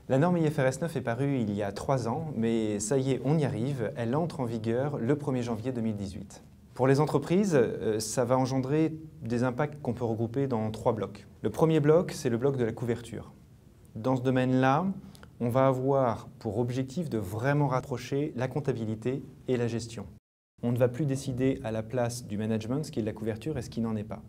La norme IFRS 9 est parue il y a 3 ans, mais ça y est, on y arrive. Elle entre en vigueur le 1er janvier 2018. Pour les entreprises, ça va engendrer des impacts qu'on peut regrouper dans 3 blocs. Le premier bloc, c'est le bloc de la couverture. Dans ce domaine-là, on va avoir pour objectif de vraiment rapprocher la comptabilité et la gestion. On ne va plus décider à la place du management ce qui est de la couverture et ce qui n'en est pas.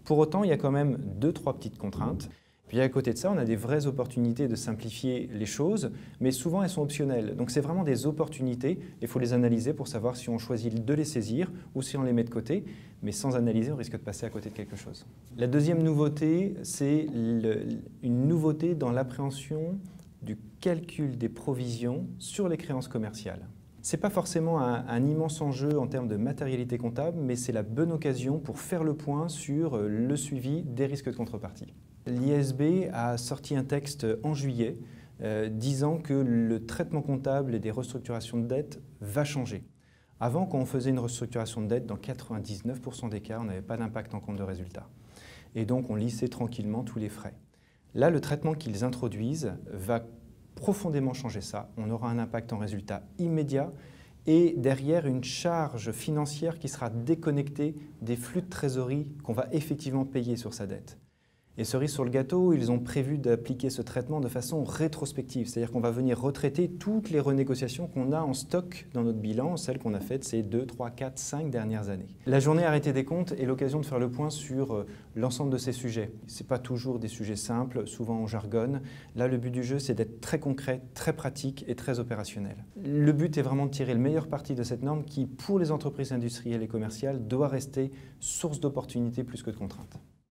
Pour autant, il y a quand même 2-3 petites contraintes. Puis à côté de ça, on a des vraies opportunités de simplifier les choses, mais souvent elles sont optionnelles. Donc c'est vraiment des opportunités, il faut les analyser pour savoir si on choisit de les saisir ou si on les met de côté, mais sans analyser, on risque de passer à côté de quelque chose. La deuxième nouveauté, c'est une nouveauté dans l'appréhension du calcul des provisions sur les créances commerciales. Ce n'est pas forcément un immense enjeu en termes de matérialité comptable, mais c'est la bonne occasion pour faire le point sur le suivi des risques de contrepartie. L'IASB a sorti un texte en juillet disant que le traitement comptable et des restructurations de dette va changer. Avant, quand on faisait une restructuration de dette, dans 99% des cas, on n'avait pas d'impact en compte de résultat. Et donc, on lissait tranquillement tous les frais. Là, le traitement qu'ils introduisent va profondément changer ça. On aura un impact en résultat immédiat et derrière une charge financière qui sera déconnectée des flux de trésorerie qu'on va effectivement payer sur sa dette. Et cerise sur le gâteau, ils ont prévu d'appliquer ce traitement de façon rétrospective, c'est-à-dire qu'on va venir retraiter toutes les renégociations qu'on a en stock dans notre bilan, celles qu'on a faites ces 2, 3, 4, 5 dernières années. La journée arrêtée des comptes est l'occasion de faire le point sur l'ensemble de ces sujets. Ce n'est pas toujours des sujets simples, souvent on jargonne. Là, le but du jeu, c'est d'être très concret, très pratique et très opérationnel. Le but est vraiment de tirer le meilleur parti de cette norme qui, pour les entreprises industrielles et commerciales, doit rester source d'opportunités plus que de contraintes.